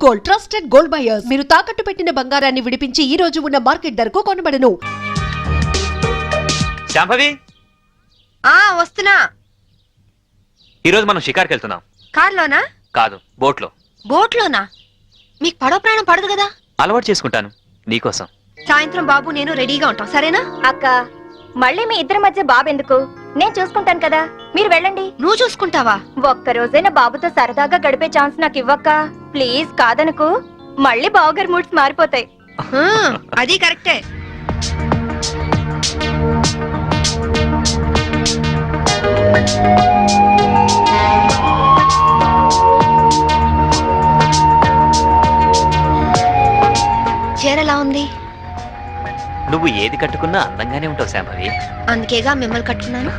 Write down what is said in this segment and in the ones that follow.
Gold, trusted gold buyers. మీరు తాకట్టు పెట్టిన బంగారాన్ని విడిపించి ఈ రోజు ఉన్న మార్కెట్ ధరకు కొనబడను. శాంభవి, వస్తున్నా. ఈ రోజు మనం షికార్కి వెళ్తున్నాం. కార్లోనా? కాదు, బోట్లో. బోట్లోనా? మీకు పడవ ప్రయాణం పడదు కదా? అలవాటు చేసుకుంటాను నీకోసం. సాయంత్రం బాబు నేను రెడీగా ఉంటాం, సరేనా? అక్క, మళ్ళీ మీ ఇద్దరి మధ్య బాబెందుకు? నేను చూసుకుంటాను కదా, మీరు వెళ్ళండి. నువ్వు చూసుకుంటావా? ఒక్కరోజైనా బాబుతో సరదాగా గడిపే ఛాన్స్ నాకు ఇవ్వక్క ప్లీజ్. కాదనుకు, మళ్ళీ బావగారి మూడ్స్ మారిపోతాయి. అది కరెక్టే. చీరలా ఉంది? నువ్వు ఏది కట్టుకున్నా అందంగానే ఉంటావు శాంభవి. అందుకేగా మిమ్మల్ని కట్టుకున్నాను.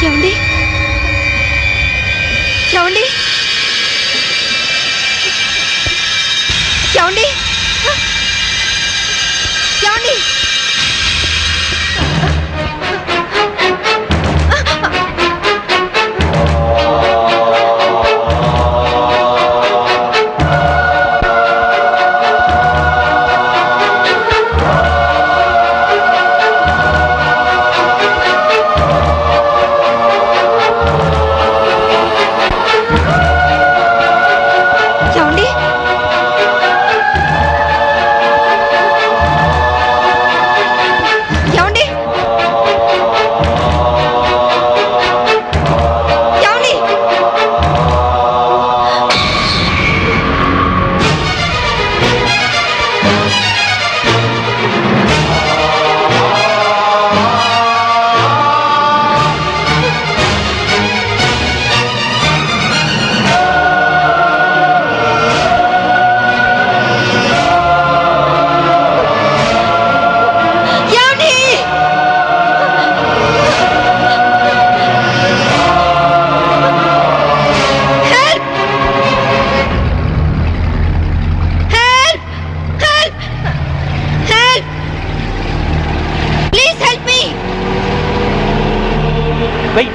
ఏమండి? ఏమండి? ఏమండి? ఏమండి?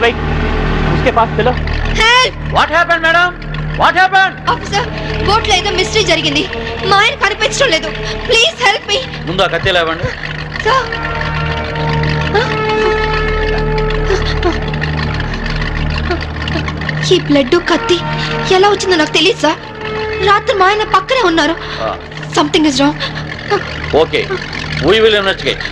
Wait. उसके पास चलो. Help! What happened, madam? What happened? Officer, బోట్లో ఏదో మిస్టరీ జరిగింది. మా ఆయన కనిపించడం లేదు. Please help me. ముందు ఆ కత్తి లేవండి. సార్, ఈ బ్లడ్ కత్తి ఎలా వచ్చిందో నాకు తెలియదు సార్. రాత్రి మా ఆయన పక్కనే ఉన్నారు. Something is wrong. Okay, we will investigate.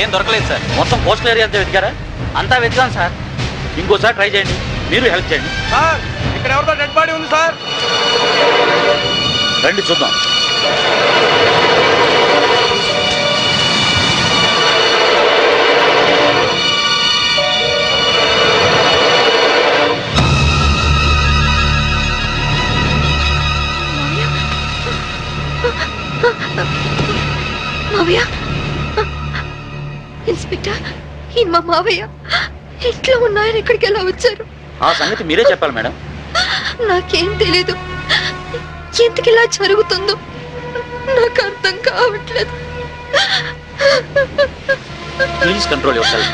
ఏం దొరకలేదు సార్. మొత్తం కోస్టల్ ఏరియా అంతా వెతికారా? అంతా వెతికాం సార్. ఇంకోసారి ట్రై చేయండి, మీరు హెల్ప్ చేయండి సార్. ఇక్కడ ఎవరితో డెడ్ బాడీ ఉంది సార్. రండి చూద్దాం. మావయ్య, ఇన్స్పెక్టర్, ఈయన మా మావయ్య. ఇంట్లో ఉన్నాయని ఇక్కడికి ఎలా వచ్చారు? ఆ సంగతి మీరే చెప్పాలి మేడం. నాకేం తెలీదు. ఎందుకు ఇలా జరుగుతుందో నాకు అర్థం కావట్లేదు. Please control your self.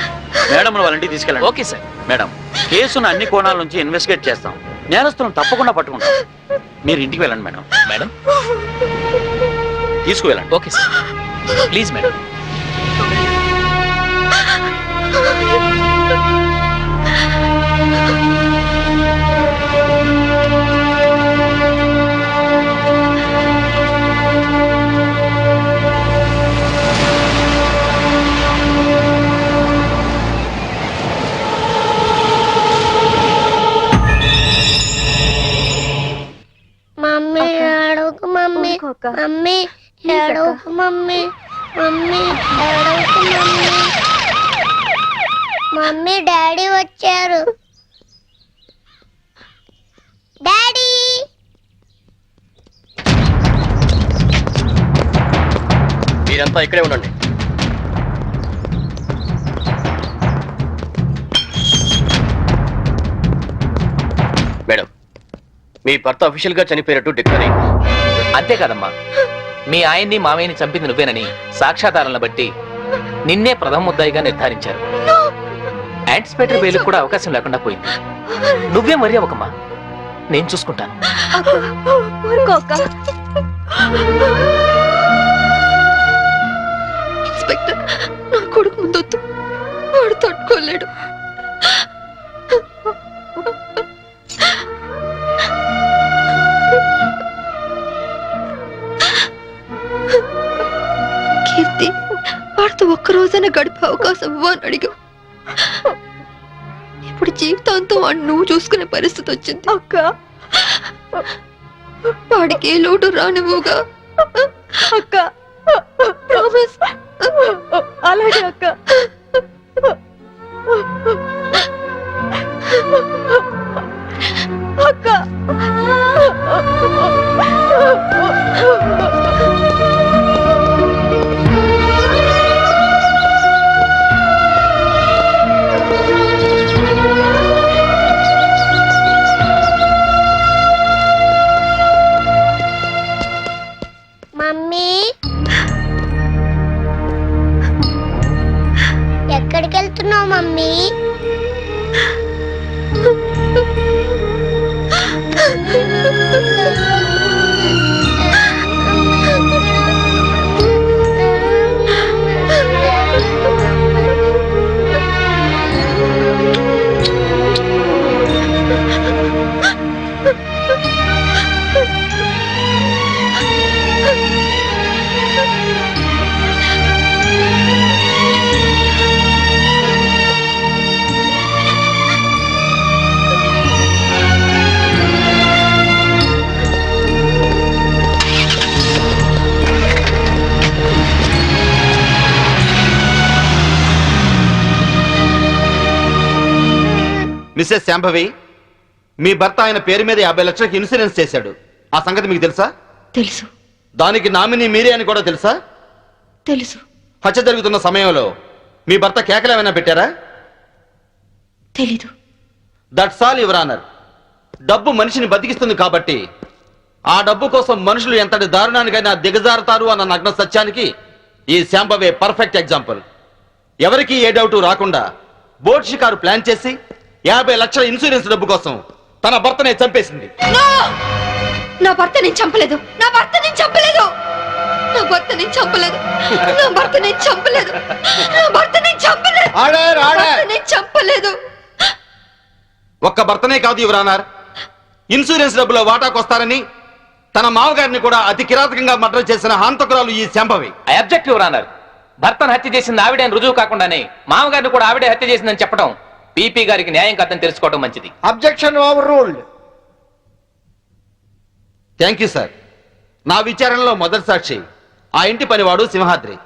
Madam వాళ్ళ ఇంటికి తీసుకెళ్ళండి. Okay sir. మేడం, కేసును అన్ని కోణాల నుంచి ఇన్వెస్టిగేట్ చేస్తాం. నేరస్తులను తప్పకుండా పట్టుకుంటాం. మీరు ఇంటికి వెళ్ళండి మేడం. మేడం తీసుకువెళ్ళండి. Okay sir. Please madam. Mummy ఏడవకు మమ్మీ, మమ్మీ ఏడవకు మమ్మీ, మమ్మీ ఏడవకు మమ్మీ. మమ్మీ డాడీ వచ్చారు. డాడీ మీరంతా ఇక్కడే ఉండండి. మేడం, మీ భర్త అఫీషియల్ గా చనిపోయినట్టు డిక్లేర్ అయింది. అంతేకాదమ్మా, మీ ఆయన్ని మామయ్యని చంపింది నువ్వేనని సాక్ష్యాధారాలను బట్టి నిన్నే ప్రథమ ముద్దాయిగా నిర్ధారించారు. యాంటిసిపేటరీ బెయిల్ కూడా అవకాశం లేకుండా పోయింది. నువ్వే మరీ అవకమ్మా, నేను చూసుకుంటాను. ఇన్స్పెక్టర్, నా కొడుకు ముందొద్దు, వాడు తట్టుకోలేడు. కీర్తి, వాడితో ఒక్కరోజైనా గడిపే అవకాశం ఇవ్వని అడిగా. ఇప్పుడు జీవితాంతం వాడిని నువ్వు చూసుకునే పరిస్థితి వచ్చింది అక్క. వాడికి ఏ లోటు రానివ్వుగా అక్క. ప్రామిస్. అలాగే అక్క. అక్క మమ్మీ ఎక్కడికి వెళ్తున్నావు మమ్మీ? మిస్సెస్ శాంభవి, మీ భర్త ఆయన పేరు మీద 50 లక్షలకు ఇన్సూరెన్స్ చేశాడు. ఆ సంగతి మీకు తెలుసా? తెలుసు. దానికి నామినీ మీరే అని కూడా తెలుసా? తెలుసు. హత్య జరుగుతున్న సమయంలో మీ భర్త కేకలు ఏమైనా పెట్టారా? తెలీదు. That's all your honour. డబ్బు మనిషిని బతికిస్తుంది కాబట్టి ఆ డబ్బు కోసం మనుషులు ఎంతటి దారుణానికైనా దిగజారుతారు అన్న నగ్న సత్యానికి ఈ శాంభవే పర్ఫెక్ట్ ఎగ్జాంపుల్. ఎవరికి ఏ డౌట్ రాకుండా బోట్ షికారు ప్లాన్ చేసి 50 లక్షల ఇన్సూరెన్స్ డబ్బు కోసం తన భర్తనే చంపేసింది. నా భర్త నేను చంపలేదు. నా భర్త నేను చంపలేదు. నా భర్త నేను చంపలేదు. నా భర్త నేను చంపలేదు. నా భర్త నేను చంపలేదు. Order, order. నేను చంపలేదు. ఒక్క భర్తనే కాదు యువర్ ఆనర్, ఇన్సూరెన్స్ డబ్బులో వాటాకొస్తారని తన మామగారిని కూడా అతి కిరాతకంగా మర్డర్ చేసిన హంతకురాలు ఈ Shambhavi. I object your honour. భర్తను హత్య చేసింది ఆవిడే అని రుజువు కాకుండానే మామగారిని కూడా ఆవిడే హత్య చేసిందని చెప్పడం పీపీ గారికి న్యాయం కాదని తెలుసుకోవడం మంచిది. Objection over ruled. Thank you sir. నా విచారణలో మొదటి సాక్షి ఆ ఇంటి పనివాడు సింహాద్రి.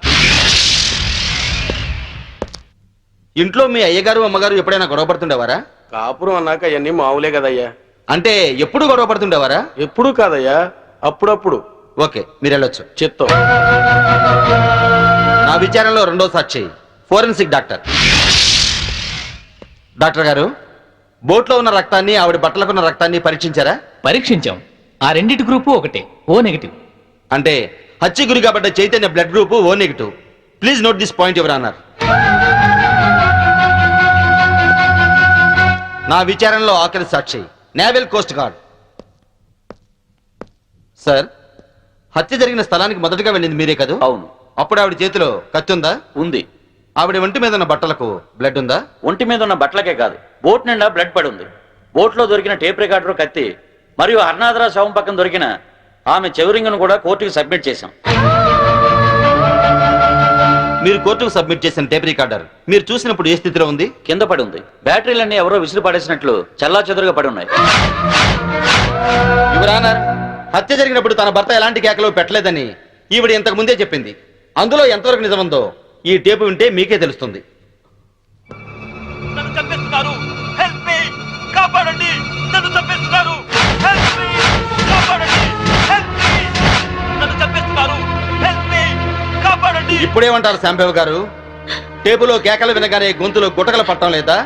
ఇంట్లో మీ అయ్యగారు అమ్మగారు ఎప్పుడైనా గొడవ పడుతుండేవారా? కాపురం అన్నాక అవన్నీ మామూలే కదయ్యా. అంటే ఎప్పుడు గొడవ పడుతుండేవారా? ఎప్పుడు కాదయ్యా, అప్పుడప్పుడు. ఓకే, మీరు వెళ్ళొచ్చు. చిత్తం. నా విచారణలో రెండో సాక్షి ఫోరెన్సిక్ డాక్టర్. డాక్టర్ గారు, బోట్లో ఉన్న రక్తాన్ని ఆవిడ బట్టలకున్న రక్తాన్ని పరీక్షించారా? పరీక్షించాం. ఆ రెండిటి గ్రూపు ఒకటే, ఓ నెగిటివ్. అంటే హత్య గురి కాబట్ట Chaitanya blood group O negative. Please note this point your honour. నా విచారణలో ఆఖరి సాక్షి నేవల్ కోస్ట్ గార్డ్. సార్, హత్య జరిగిన స్థలానికి మొదటగా వెళ్ళింది మీరే కదా? అవును. అప్పుడు ఆవిడ చేతిలో కత్తి ఉందా? ఉంది. ఆవిడ ఒంటి మీద ఉన్న బట్టలకు బ్లడ్ ఉందా? ఒంటి మీద ఉన్న బట్టలకే కాదు, బోట్ నిండా బ్లడ్ పడి ఉంది. బోట్లో దొరికిన టేప్ రికార్డర్, కత్తి మరియు హర్నాథరా శవం పక్కన దొరికిన ఆమె చెవురింగును కూడా కోర్టుకు సబ్మిట్ చేశాం. మీరు కోర్టుకు సబ్మిట్ చేసిన టేప్ రికార్డర్ మీరు చూసినప్పుడు ఏ స్థితిలో ఉంది? కింద పడి ఉంది. బ్యాటరీలన్నీ ఎవరో విసిరి పడేసినట్లు చల్లా చెదురుగా పడి ఉన్నాయి. యువర్ ఆనర్, హత్య జరిగినప్పుడు తన భర్త ఎలాంటి కేకలు పెట్టలేదని ఈవిడ ఇంతకు ముందే చెప్పింది. అందులో ఎంతవరకు నిజముందో ఈ టేపు వింటే మీకే తెలుస్తుంది. ఇప్పుడేమంటారు శాంభవ్ గారు? టేపులో కేకలు వినగానే గొంతులో గుటకలు పట్టడం లేదా?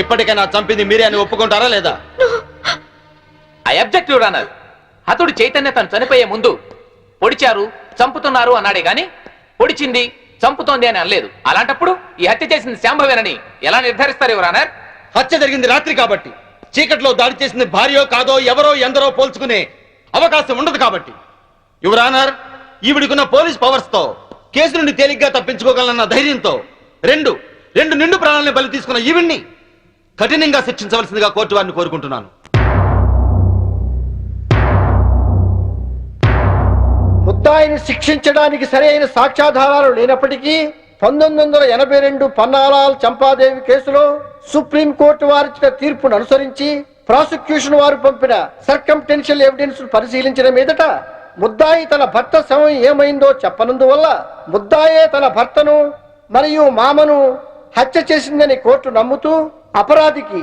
ఇప్పటికైనా చంపింది మీరే అని ఒప్పుకుంటారా లేదా? I object your honour. హతుడు చైతన్య తను చనిపోయే ముందు పొడిచారు, చంపుతున్నారు అన్నాడే గాని పొడిచింది, చంపుతోంది అని అనలేదు. అలాంటప్పుడు ఈ హత్య చేసింది శాంభవేనని ఎలా నిర్ధారిస్తారు యువర్ ఆనర్? హత్య జరిగింది రాత్రి కాబట్టి, చీకట్లో దాడి చేసింది భార్యో కాదో ఎవరో ఎందరో పోల్చుకునే అవకాశం ఉండదు కాబట్టి. యువర్ ఆనర్, ఈవిడికున్న పోలీస్ పవర్స్ తో కేసు నుండి తేలిగ్గా తప్పించుకోగలన్న ధైర్యంతో రెండు నిండు ప్రాణాలను బలి తీసుకున్న ఈవిడ్ని కఠినంగా శిక్షించవలసిందిగా కోర్టు వారిని కోరుకుంటున్నాను. ముద్దాయిని శిక్షించడానికి సరైన సాక్ష్యాధారాలు లేనప్పటికీ 1982 పన్నాలాల్ చంపాదేవి కేసులో సుప్రీంకోర్టు వారిచ్చిన తీర్పును అనుసరించి ప్రాసిక్యూషన్ వారు పంపిన సర్కంటెన్షియల్ ఎవిడెన్స్ పరిశీలించిన మీదట ముద్దాయి తన భర్త శవం ఏమైందో చెప్పనందువల్ల ముద్దాయే తన భర్తను మరియు మామను హత్య చేసిందని కోర్టు నమ్ముతూ అపరాధికి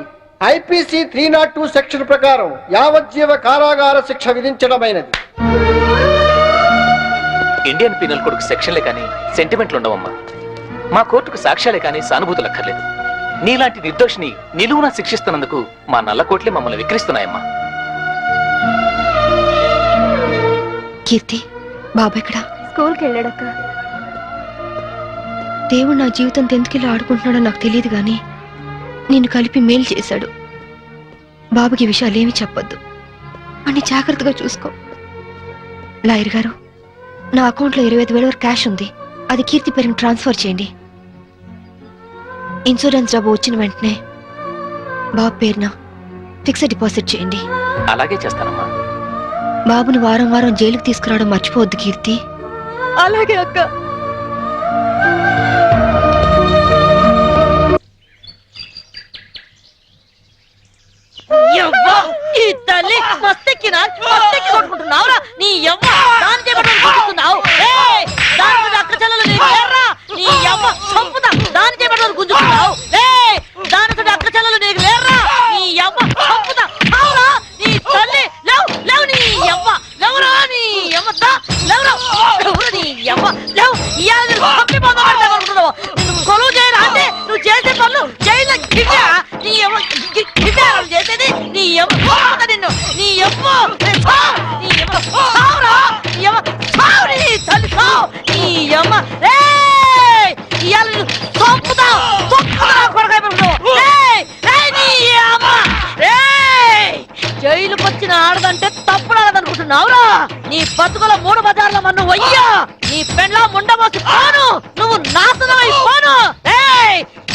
ఐపీసీ 302 సెక్షన్ ప్రకారం యావజ్జీవ కారాగార శిక్ష విధించడమైనది. ఇండియన్ పీనల్ కోడ్కు సెక్షన్లే కానీ సెంటిమెంట్లు ఉండవమ్మా. మా కోర్టుకు సాక్ష్యాలే కానీ సానుభూతులు అక్కర్లేదు. నీలాంటి నిర్దోషిని నిలువునా శిక్షిస్తున్నందుకు మా నల్ల కోట్లే మమ్మల్ని విక్రిస్తున్నాయమ్మా. కీర్తి, బాబా ఎక్కడా? స్కూల్కి వెళ్ళాడక్క. దేవుడు నా జీవితం ఎందుకు ఆడుకుంటున్నాడో నాకు తెలియదు గాని నిన్ను కలిపి మేలు చేశాడు. బాబుకి ఈ విషయాలేమీ చెప్పొద్దు, అన్ని జాగ్రత్తగా చూసుకో. లాయర్ గారు, నా అకౌంట్లో 25,000 వరకు క్యాష్ ఉంది. అది కీర్తి పేరుకి ట్రాన్స్ఫర్ చేయండి. ఇన్సూరెన్స్ డబ్బు వచ్చిన వెంటనే బాబు పేరున ఫిక్స్డ్ డిపాజిట్ చేయండి. అలాగే చేస్తానమ్మా. బాబుని వారం వారం జైలుకి తీసుకురావడం మర్చిపోవద్దు కీర్తి. అలాగే అక్క. ఈ తల్లి మస్తెక్కినా మస్తెక్కి కొట్టుకుంటున్నావురా నీ యవ్వ. దాని చేపట్టని గుంజుతున్నావు. దాని మీద అక్క చెల్లెలు నీకు లేరా? నీ యవ్వ చంపుతా. దాని చేపట్టని గుంజుతున్నావు. దాని అక్క చెల్లెలు నీకు లేరా? నీ యవ్వ చంపుతా. అవురా నీ తల్లి లేవు లేవు నీ యవ్వ లేవురా నీ యవ్వ లేవురా లేవురా నీ యవ్వ లేవు. ఇవాళ చంపి పొందబడతావు. నువ్వు కొలువు చేయరా అంటే నువ్వు చేసే పనులు జైల్లో గిడ్డా నీ యవ్వ గిడ్డా చేసేది నీ యవ్వ నిన్ను నీ యవ్వ నీ యవ్వ సావురా నీ యవ్వ సావు నీ తల్లి సావు నీ యవ్వ ఇవాళ చంపుతా కొడకాయ నీ యవ్వ జైలుకి వచ్చిన ఆడదంటే తప్పుడాలనుకుంటున్నావురా? నీ బతుకుల 3 బజార్ల మన్ను వయ్యా. నీ పెండ్లా ముండమోసి పోను. నువ్వు నాశనం అయిపోను.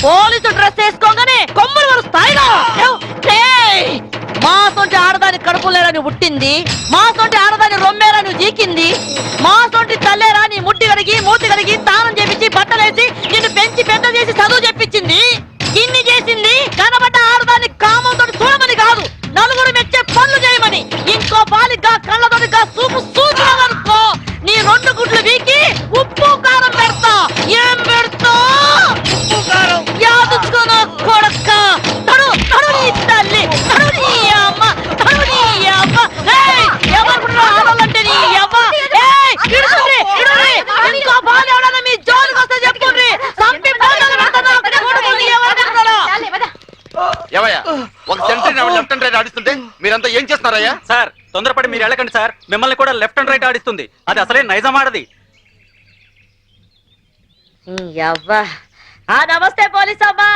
పోలీసు డ్రెస్ వేసుకోగానే కొమ్ములు వరు స్థాయిలో మా సొంటి ఆడదాని కడుపులేరని పుట్టింది, మా సొంటి ఆడదాని రొమ్మేరని జీకింది, మా సొంటి తల్లేరా నీ ముట్టి కడిగి మూతి కడిగి తానం చేపించి బట్టలేసి నిన్ను పెంచి పెద్ద చేసి చదువు చెప్పించింది. ఇన్ని చేసింది కనబడ్డ ఆడదాన్ని కామంతో చూడమని కాదు, నలుగురు మెచ్చే పనులు చేయమని. ఇంకో బాలిగా కళ్ళతోటిగా చూపు చూసినావనుకో నీ 2 గుడ్లు వీకి ఉప్పు కారం పెడతా. ఏం పెడతా? ఉప్పు కారం యాదుకున్న కొడక. తడు తడు నీ తల్లి తడు నీ అమ్మ తడు నీ అమ్మ. ఎవరుకున్నా ఆడాలంటే నీ అమ్మ. ఇంకో బాలు ఎవడన్నా మీ జోలికి వస్తే చెప్పుండ్రి. సంపి బాధలు పెడతాను. ఏవయ్యా, ఒక సెంటరీ లెఫ్ట్ అండ్ రైట్ ఆడిస్తుంటే మీరంతా ఏం చేస్తున్నారయ్యా? సార్, తొందరపడి మీరు వెళ్ళకండి సార్, మిమ్మల్ని కూడా లెఫ్ట్ అండ్ రైట్ ఆడిస్తుంది. అది అసలే నైజాం ఆడది. అవ్వా నమస్తే పోలీస్ అమ్మా.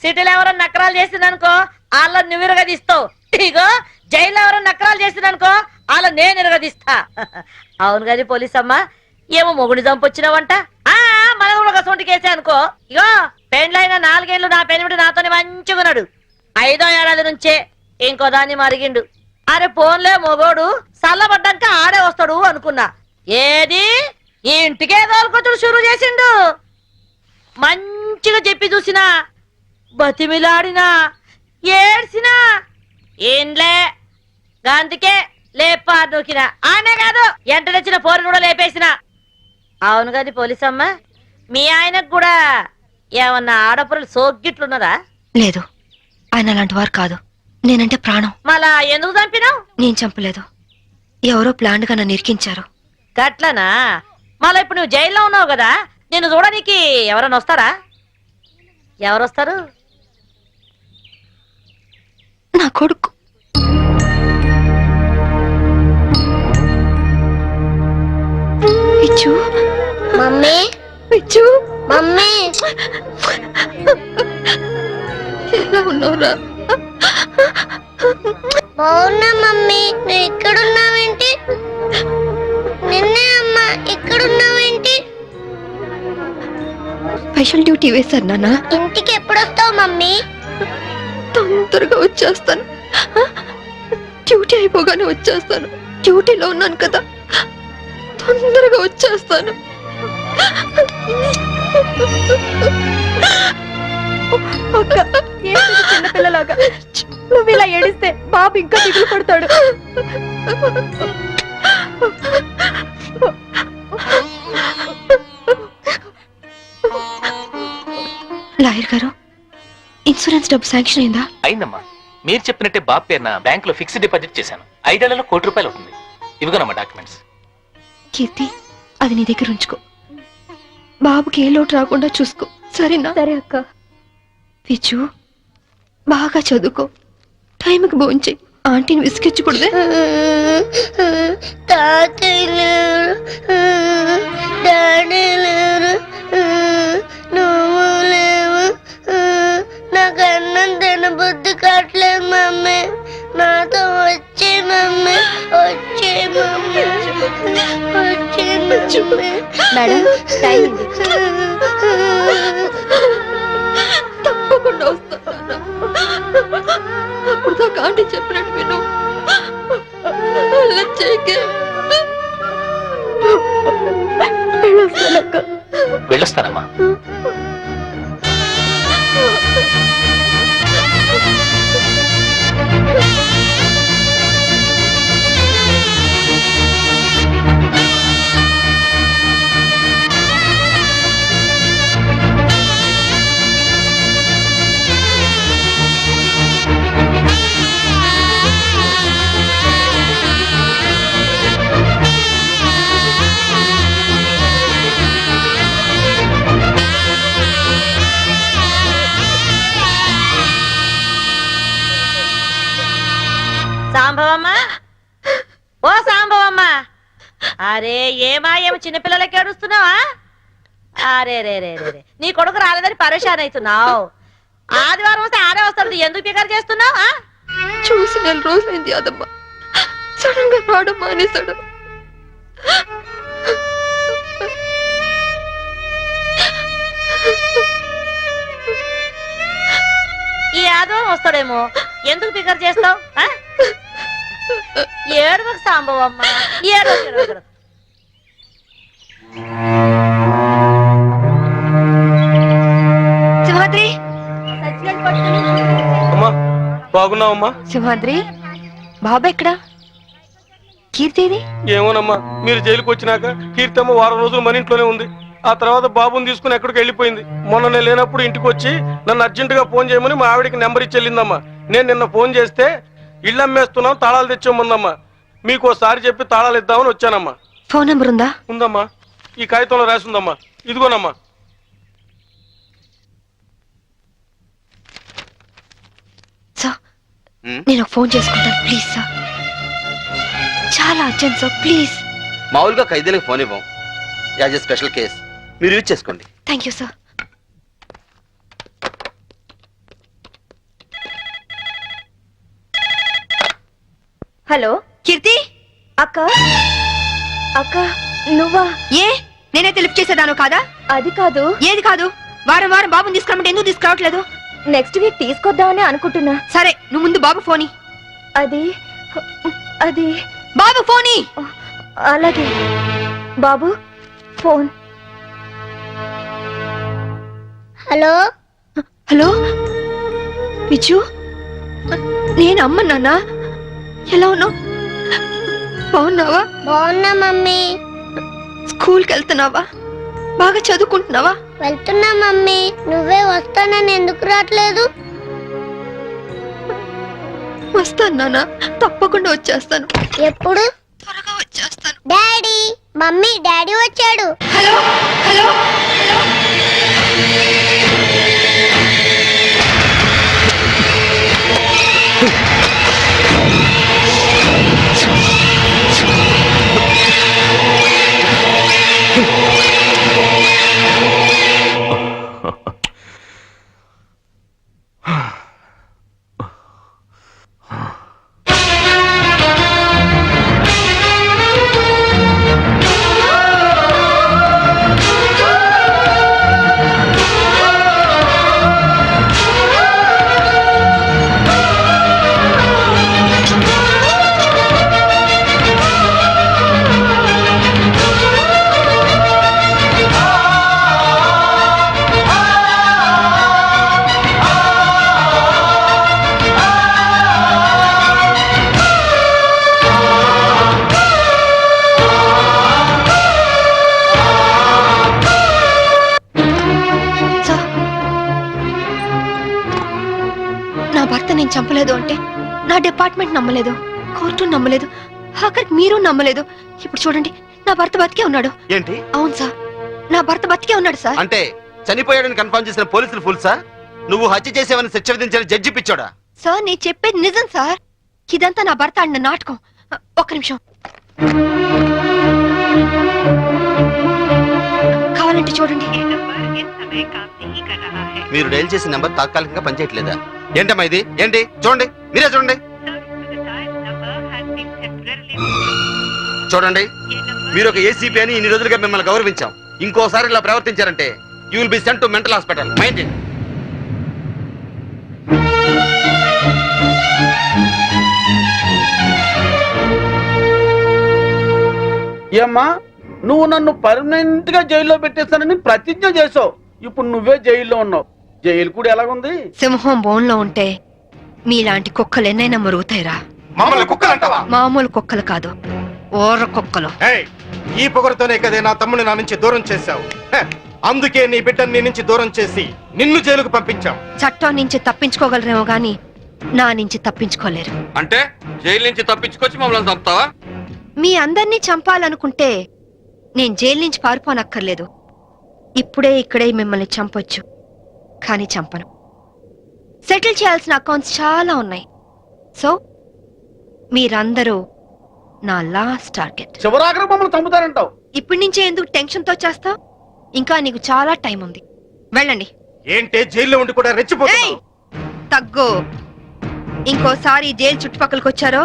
సిటీలో ఎవరైనా నకరాలు చేసిందనుకో వాళ్ళ నువ్వు ఇరగదీస్తావు. ఇగో జైల్లో ఎవరైనా నకరాలు చేసిందనుకో వాళ్ళ నేను ఇరగదీస్తా. అవును కానీ పోలీస్ అమ్మా, ఏమో మొగుడి చంపొచ్చినావంట. మన కూడా ఒక సొంటి కేసే అనుకో. ఇగో పెండ్లైన 4 ఏళ్ళు నా పెనిమిటి నాతోనే మంచిగా ఉన్నాడు. 5వ ఏడాది నుంచే ఇంకో దాన్ని మరిగిండు. అరే పోన్లే మొగోడు చల్లబడ్డాక ఆడే వస్తాడు అనుకున్నా. ఏది ఈ ఇంటికే తోలుకొచ్చుడు షురు చేసిండు. మంచిగా చెప్పి చూసినా, బతిమిలాడినా, ఏడ్చినా ఏంలే అందుకే లేపా నూకినా. ఆనే కాదు ఎంట తెచ్చిన పోరును కూడా లేపేసిన. అవును కాదు పోలీసమ్మ, మీ ఆయనకు కూడా ఏమన్నా ఆడపురలు సోగ్గిట్లున్నదా? లేదు, ఆయన అలాంటి వారు కాదు. నేనంటే ప్రాణం. మళ్ళా ఎందుకు చంపినావు? నేను చంపలేదు, ఎవరో ప్లాన్ గా నన్ను ఇరికించారు. గట్లనా? మళ్ళా ఇప్పుడు నువ్వు జైల్లో ఉన్నావు కదా, నిన్ను చూడడానికి ఎవరైనా వస్తారా? ఎవరొస్తారు? నా కొడుకు. పిచ్చు, మమ్మీ పిచ్చు, మమ్మీ ఎలా ఉన్నావురా? బాగున్నా మమ్మీ. నువ్వు ఇక్కడున్నావేంటి? నిన్నే అమ్మా, ఇక్కడున్నావేంటి? స్పెషల్ డ్యూటీ వేశారు నాన్న. ఇంటికి ఎప్పుడొస్తావు మమ్మీ? తొందరగా వచ్చేస్తాను. డ్యూటీ అయిపోగానే వచ్చేస్తాను. డ్యూటీలో ఉన్నాను కదా, తొందరగా వచ్చేస్తాను. చిన్నపిల్లలాగా నువ్వు ఇలా ఏడిస్తే బాబు ఇంకా దిగులు పడతాడు. లాయర్ గారు, ఇన్సూరెన్స్ డబ్బు శాంక్షన్ అయిందా? అయిందమ్మా. మీరు చెప్పినట్టే బాబు పేరున బ్యాంకులో ఫిక్స్డ్ డిపాజిట్ చేశాను. 5 ఏళ్లలో ₹1 కోటి అవుతుంది. ఇవిగోనమ్మా డాక్యుమెంట్స్. కీర్తి, అది నీ దగ్గర ఉంచుకో. బాబుకి ఏ లోటు రాకుండా చూసుకో, సరేనా? సరే అక్క. పిచ్చు, బాగా చదువుకో, టైంకి భోంచేయి. ఆంటీని విసిగించకూడదే. తాతయ్య లేరు, డాడీ లేరు, నువ్వు లేవు. నాకు అన్నం తినబుద్ధి కావట్లేదు మమ్మీ. నాతో వచ్చే మమ్మీ, వచ్చే మమ్మీ, వచ్చే మమ్మీ. మేడం, టైం అయింది. తప్పకుండా వస్తాను. అప్పుడు దాకా ఆంటీ చెప్పినట్టు విను. అలా చేయకే. వెళ్ళొస్తానమ్మా. సాంబవమ్మ, ఓ సాంబవమ్మ, అరే ఏమో చిన్నపిల్లలకి ఏడుస్తున్నావా? అరే రే రే రే, నీ కొడుకు రాలేదని పరేషాన్ అవుతున్నావు. ఆదివారం వస్తే ఆడే వస్తాడు, ఎందుకు పికర్ చేస్తున్నావు? చూసి 4 రోజులైంది అదమ్మా. సడన్ గా రావడం మానేశాడు. ఈ ఆదివారం వస్తాడేమో, ఎందుకు పికర్ చేస్తావు? ఏడవకు సాంబవమ్మ, ఏడవకు. సింహాద్రి, అమ్మా బాగున్నావమ్మా? సింహాద్రి, బాబా ఎక్కడా? కీర్తిది? ఏమోనమ్మా, మీరు జైలుకి వచ్చినాక కీర్తమ్మ వారం రోజులు మన ఇంట్లోనే ఉంది. ఆ తర్వాత బాబుని తీసుకుని ఎక్కడికి వెళ్ళిపోయింది. మొన్న నేను లేనప్పుడు ఇంటికి వచ్చి నన్ను అర్జెంటుగా ఫోన్ చేయమని మా ఆవిడికి నెంబర్ ఇచ్చి వెళ్ళిందమ్మా. నేను నిన్న ఫోన్ చేస్తే ఇల్లు అమ్మేస్తున్నాం, తాళాలు తెచ్చేమందమ్మా. మీకు ఒకసారి చెప్పి తాళాలు ఇద్దామని వచ్చానమ్మా. ఫోన్ నెంబర్ ఉందా? ఉందమ్మా, ఈ కాగితంలో రాసి ఉందమ్మా. ఇదిగోనమ్మా. సార్, నేను ఫోన్ చేసుకుంటాను ప్లీజ్ సార్. చాలా అర్జెంట్ సార్, ప్లీజ్. మామూలుగా ఖైదీలకు ఫోన్ ఇవ్వం, యాజ్ ఎ స్పెషల్ కేస్ మీరు యూజ్ చేసుకోండి. Thank you sir. హలో కీర్తి, అక్క అక్క నువ్వా? ఏ నేనైతే లిఫ్ట్ చేసేదాను కాదా? అది కాదు. ఏది కాదు? వారం వారం బాబుని తీసుకురమ్మంటే ఎందుకు తీసుకురావట్లేదు? నెక్స్ట్ వీక్ తీసుకొద్దామని అనుకుంటున్నా. సరే, నువ్వు ముందు బాబు ఫోని. అది అది బాబు ఫోని. అలాగే బాబు ఫోన్. హలో హలో విజు, నేను అమ్మ నాన్న. ఎలా ఉన్నావు? బాగున్నావా? బాగున్నా మమ్మీ. స్కూల్కి వెళ్తున్నావా? బాగా చదువుకుంటున్నావా? వెళ్తున్నా మమ్మీ. నువ్వే వస్తానని ఎందుకు రావట్లేదు? వస్తాను నాన్న, తప్పకుండా వచ్చేస్తాను. ఎప్పుడు? త్వరగా వచ్చేస్తాను. డాడీ, మమ్మీ, డాడీ వచ్చాడు. Hello hello. నా భర్త నేను చంపలేదు అంటే నా డిపార్ట్మెంట్ నమ్మలేదు, కోర్టు నమ్మలేదు, ఆఖరికి మీరు నమ్మలేదు. ఇప్పుడు చూడండి, నా భర్త బతికే ఉన్నాడు. ఏంటి? అవును సార్, నా భర్త బతికే ఉన్నాడు సార్. అంటే చనిపోయాడని కన్ఫర్మ్ చేసిన పోలీసులు ఫుల్సా? నువ్వు హత్య చేసేవని శిక్ష విధించిన జడ్జి పిచ్చోడా? సార్, నేను చెప్పేది నిజం సార్. ఇదంతా నా భర్త ఆడిన నాటకం. ఒక్క నిమిషం, కావాలంటే చూడండి. మీరు డైల్ చేసిన నెంబర్ తాత్కాలికంగా పనిచేయట్లేదా? ఏంటమ్మా ఇది? ఏంటి? చూడండి, మీరే చూడండి. చూడండి, మీరు ఒక ఏసీపీ అని ఇన్ని రోజులుగా మిమ్మల్ని గౌరవించాం. ఇంకోసారి ఇలా ప్రవర్తించారంటే you will be sent to mental hospital. Mind it. ఏమ్మా, నువ్వు నన్ను పర్మనెంట్ గా జైల్లో పెట్టేస్తానని ప్రతిజ్ఞ చేసావు. ఇప్పుడు నువ్వే జైల్లో ఉన్నావు. జైలు కూడా ఎలాగుంది? సింహం బోన్లో ఉంటే మీలాంటి కుక్కలు ఎన్నైనా మరుగుతాయిరా. మామూలు కుక్కలు కాదు, ఓర్ర కుక్కలు. ఈ పొగరుతోనే కదే నా తమ్ముని నా నుంచి దూరం చేశావు. అందుకే నీ బిడ్డని నీ నుంచి దూరం చేసి నిన్ను జైలుకు పంపించాం. చట్టం నుంచి తప్పించుకోగలరేమో గాని నా నుంచి తప్పించుకోలేరు. అంటే జైలు నుంచి తప్పించుకొచ్చి మమ్మల్ని చంపుతావా? మీ అందరినీ చంపాలనుకుంటే నేను జైలు నుంచి పారిపోనక్కర్లేదు. ఇప్పుడే ఇక్కడే మిమ్మల్ని చంపొచ్చు, కానీ చంపను. సెటిల్ చేయాల్సిన అకౌంట్స్ చాలా ఉన్నాయి. సో మీరందరూ నా లాస్ట్ టార్గెట్. చివరాఖరి మమ్మల్ని చంపుతారంటావు? ఇప్పటి నుంచే ఎందుకు టెన్షన్ తో చేస్తావు? ఇంకా నీకు చాలా టైం ఉంది, వెళ్ళండి. ఏంటే జైల్లో ఉండి కూడా రెచ్చిపోతున్నావు? తగ్గు. ఇంకోసారి జైలు చుట్టుపక్కలకి వచ్చారో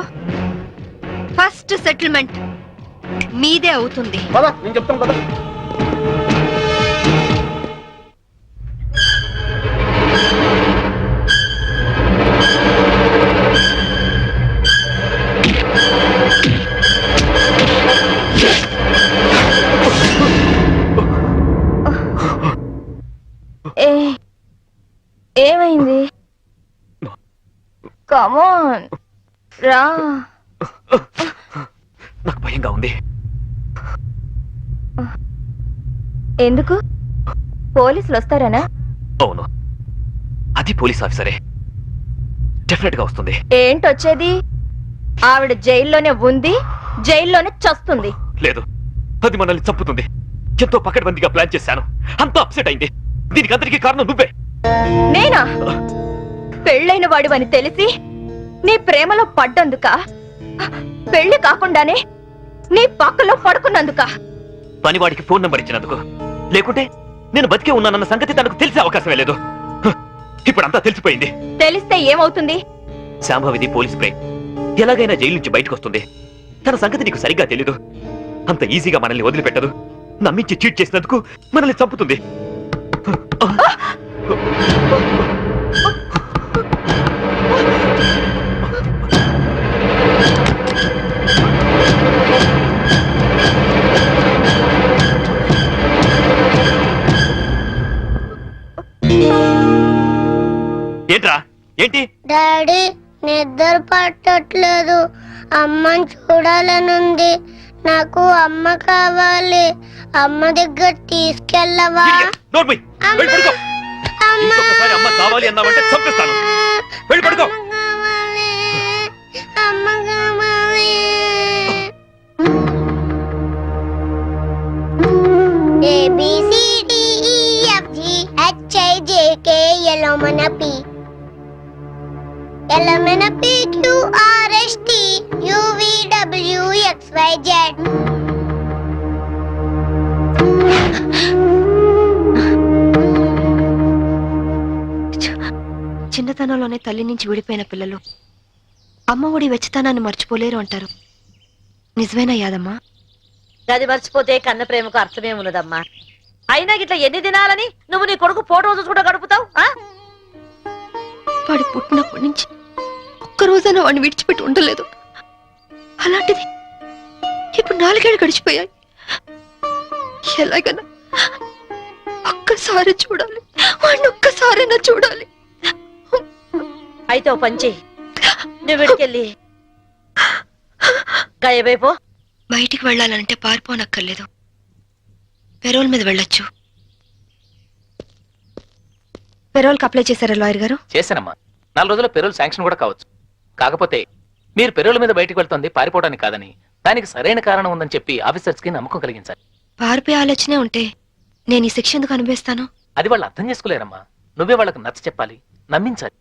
ఫస్ట్ సెటిల్మెంట్ మీదే అవుతుంది. పద, నేను చెప్తాను కదా. ఏమైంది? కమాన్ రా. నాకు భయంగా ఉంది. ఎందుకు? పోలీసులు వస్తారనా? అవును, అది పోలీస్ ఆఫీసరే. డెఫినెట్ గా వస్తుంది. ఏంటొచ్చేది? ఆవిడ జైల్లోనే ఉంది, జైల్లోనే చస్తుంది. లేదు, అది మనల్ని చంపుతుంది. ఎంతో పకడ్బందీగా ప్లాన్ చేశాను, అంతా అప్సెట్ అయింది. దీనికి అందరికీ కారణం నువ్వే. నేనా? పెళ్ళైన వాడివని తెలిసి నీ ప్రేమలో పడ్డందుక పెళ్లి కాకుండానే నీ పక్కలో పడుకున్నందుక పనివాడికి ఫోన్ నంబర్ ఇచ్చినందుకు, లేకుంటే నేను బతికే ఉన్నానన్న సంగతి తనకు తెలిసే అవకాశమే లేదు. ఇప్పుడు అంతా తెలిసిపోయింది. తెలిస్తే ఏమవుతుంది? శాంభవిది పోలీస్ బ్రేక్, ఎలాగైనా జైలు నుంచి బయటకు వస్తుంది. తన సంగతి నీకు సరిగ్గా తెలీదు. అంత ఈజీగా మనల్ని వదిలిపెట్టదు. నమ్మించి చీట్ చేసినందుకు మనల్ని చంపుతుంది. ఏంట్రా ఏంటి? డాడీ నిద్ర పట్టట్లేదు, అమ్మని చూడాలనుంది. నాకు అమ్మ కావాలి, అమ్మ దగ్గర తీసుకెళ్ళవా? నోరు మూయ్, వెళ్ళి పడుకో. ఇంకొకసారి అమ్మ కావాలి అన్నావంటే చంపేస్తాను. వెళ్ళి పడుకో. అమ్మ కావాలి. ABCDEFGHIJKLMNP LMNPQRST UVWXYZ. చిన్నతనంలోనే తల్లి నుంచి విడిపోయిన పిల్లలు అమ్మ ఒడి వెచ్చతనాన్ని మర్చిపోలేరు అంటారు. నిజమేనా యాదమ్మా? గది మర్చిపోతే కన్న ప్రేమకు అర్థమే ఉన్నదమ్మా. అయినా గిట్లా ఎన్ని దినాలని నువ్వు నీ కొడుకు ఫోటో రోజు కూడా గడుపుతావు? వాడి పుట్టినప్పటి నుంచి ఒక్క రోజైనా వాడిని విడిచిపెట్టి ఉండలేదు. అలాంటిది ఇప్పుడు 4 ఏళ్ళు గడిచిపోయాయి. ఎలాగైనా ఒక్కసారి చూడాలి, వాడిని ఒక్కసారైనా చూడాలి. అయితే ఓ పంచి, నువ్వు విడికెళ్ళి గాయబైపో. బయటికి వెళ్ళాలంటే పారిపోనక్కర్లేదు, పెరోల్ మీద వెళ్ళొచ్చు. పెరోల్కి అప్లై చేశారా లాయర్ గారు? చేశానమ్మా. 4 రోజుల్లో పెరోల్ శాంక్షన్ కూడా కావచ్చు. కాకపోతే మీరు పెరోల్ మీద బయటికి వెళ్తుంది పారిపోవడానికి కాదని, దానికి సరైన కారణం ఉందని చెప్పి ఆఫీసర్స్ కి నమ్మకం కలిగించాలి. పారిపోయే ఆలోచనే ఉంటే నేను ఈ శిక్ష ఎందుకు అనుభవిస్తాను? అది వాళ్ళు అర్థం చేసుకోలేరమ్మా. నువ్వే వాళ్ళకి నచ్చ చెప్పాలి, నమ్మించాలి.